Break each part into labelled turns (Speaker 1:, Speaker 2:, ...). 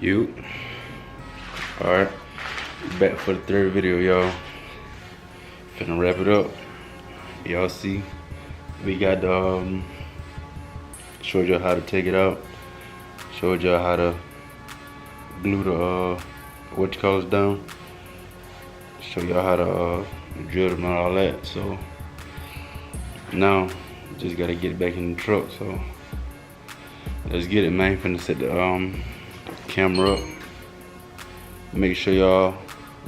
Speaker 1: You. Alright. Back for the third video, y'all. Finna wrap it up. Y'all see. We got the showed y'all how to take it out. Showed y'all how to glue the what you call it down. Show y'all how to drill them and all that. So now just gotta get it back in the truck. So let's get it, man. Finna set the camera up. Make sure y'all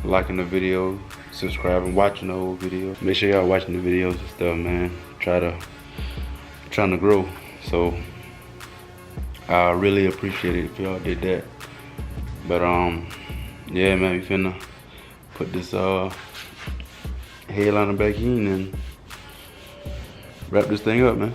Speaker 1: liking the video, subscribing, watching the whole video. Make sure y'all watching the videos and stuff, man. Trying to grow. So I really appreciate it if y'all did that. But yeah, man, we finna put this headliner back in and wrap this thing up, man.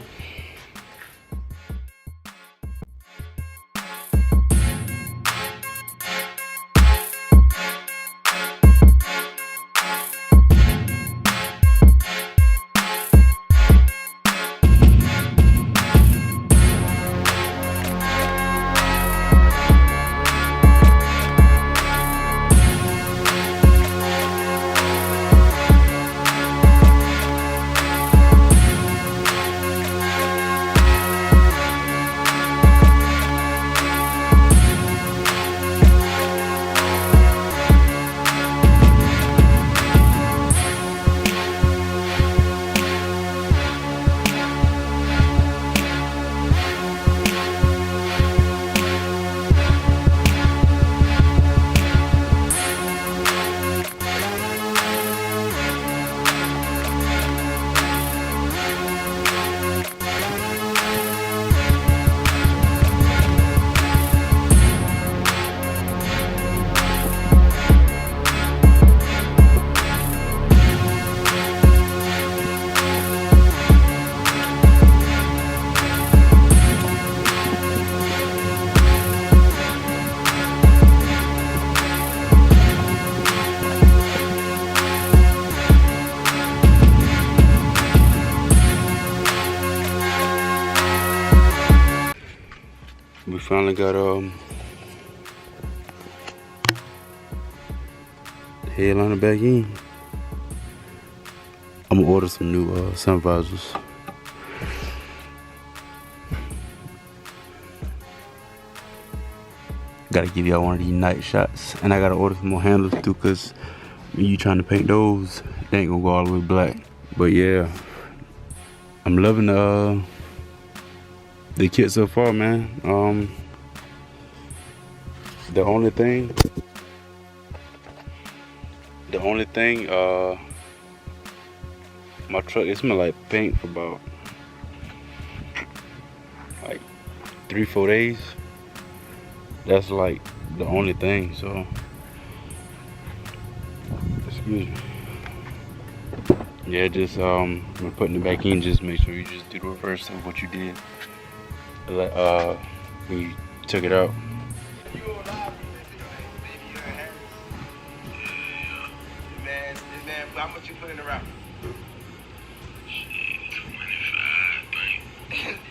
Speaker 1: We finally got the headliner back in. I'm gonna order some new sun visors. Gotta give y'all one of these night shots, and I gotta order some more handles too, cause when you trying to paint those, they ain't gonna go all the way black. But yeah, I'm loving the kit so far, man. The only thing, my truck, it smell like paint for about like 3-4 days. That's like the only thing. So excuse me. Yeah, just when putting it back in, just make sure you just do the reverse of what you did when you took it out.
Speaker 2: How much you put in the wrap?
Speaker 3: $25, I think.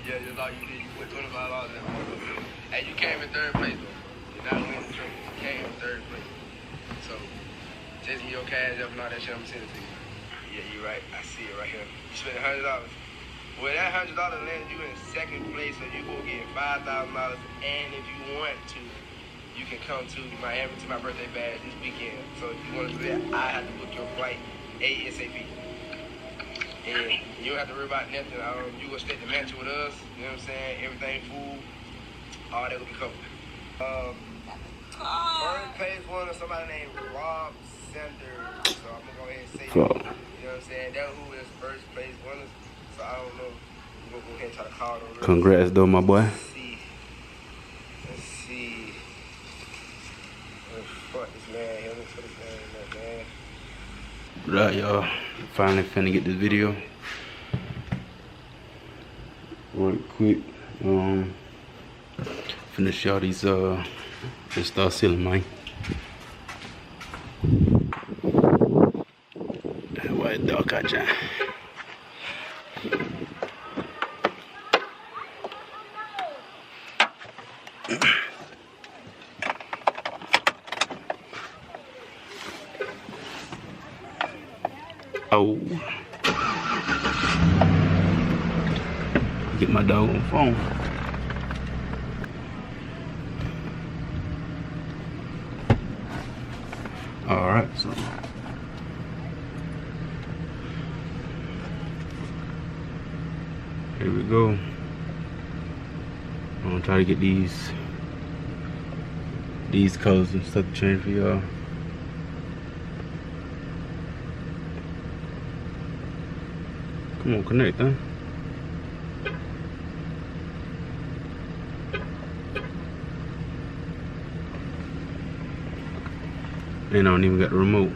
Speaker 2: Yeah, that's all you did. You put $25 in it. Hey, you came in third place though. You're not winning the trophy. You came in third place. So, text me your cash up and all that shit, I'm sending it to you. Yeah, you're right. I see it right here. You spent $100. Well, that $100 landed you in second place, so you go get $5,000. And if you want to, you can come to Miami to my birthday bash this weekend. So if you want to do that, I have to book your flight ASAP. And you don't have to worry about nothing. You go straight to mansion with us. You know what I'm saying? Everything, food, all that will be covered. First place winner, somebody named Rob Sanders. So I'm gonna go ahead and say, you know what I'm saying? That's who is first place winners. So I don't know. We're gonna go ahead and try to call them.
Speaker 1: Congrats though, my boy.
Speaker 2: Let's see. Fuck this man here. Let's put this man in there, man.
Speaker 1: Right, y'all. Finally finna get this video. Right quick. Finish y'all these this start ceiling, man. That white dog got ya. Oh. Get my dog on the phone. Alright, so here we go. I'm gonna try to get these colors and stuff to change for y'all. Come on, connect, huh? And I don't even got the remote.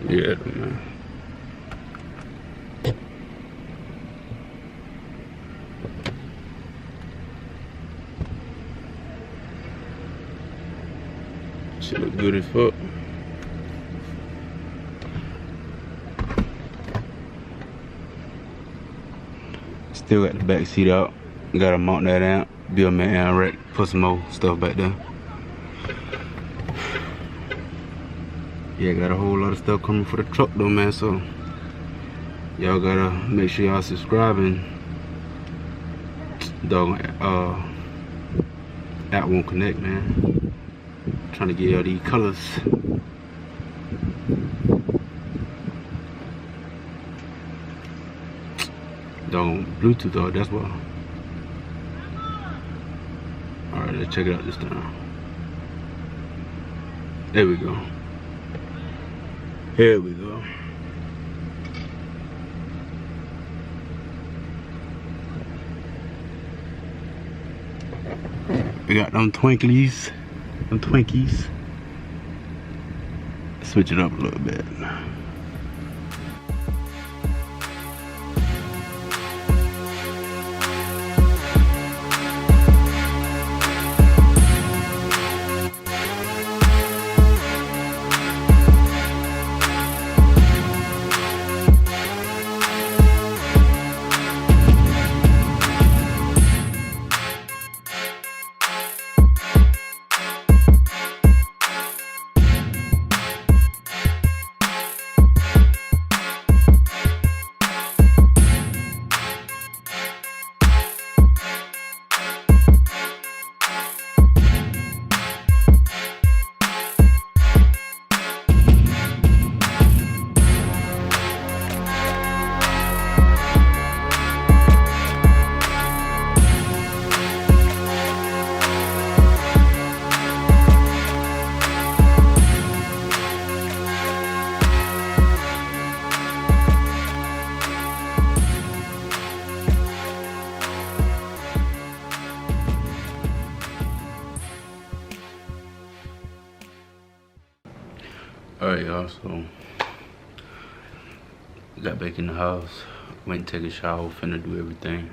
Speaker 1: Yeah, man. Shit look good as fuck. Still got the back seat out. Gotta mount that out. Build my air rack. Put some more stuff back there. Yeah, got a whole lot of stuff coming for the truck though, man. So y'all gotta make sure y'all subscribing. Dog, that won't connect, man. Trying to get y'all these colors. Dog, Bluetooth though, that's why. Alright, let's check it out this time. There we go. Here we go. We got them Twinkies. Switch it up a little bit. Alright y'all, so got back in the house, went and take a shower, finna do everything.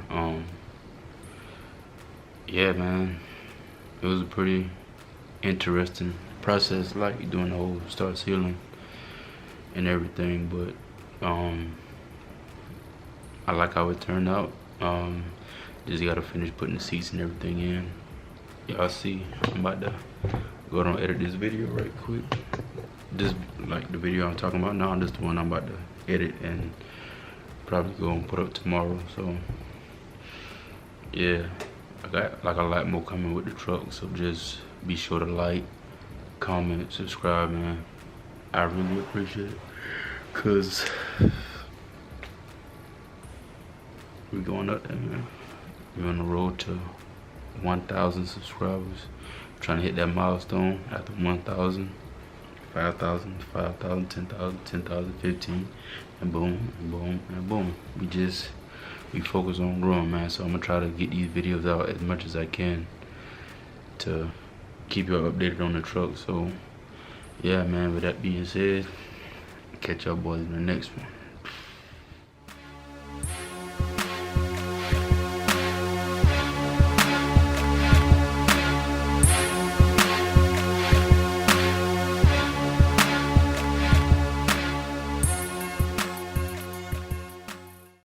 Speaker 1: Yeah man, it was a pretty interesting process, like doing the whole start sealing and everything, but I like how it turned out. Just gotta finish putting the seats and everything in. Y'all see, I'm about to go down and edit this video right quick. This, like the video I'm talking about now, this is the one I'm about to edit and probably go and put up tomorrow. So yeah, I got like a lot more coming with the truck, so just be sure to like, comment, subscribe, man. I really appreciate it, cause we're going up there, man. We're on the road to 1,000 subscribers. Trying to hit that milestone after 1,000, 5,000, 5,000, 10,000, 10,000, 15, and boom, and boom, and boom. We focus on growing, man. So I'm gonna try to get these videos out as much as I can to keep you updated on the truck. So yeah, man, with that being said, catch y'all boys in the next one.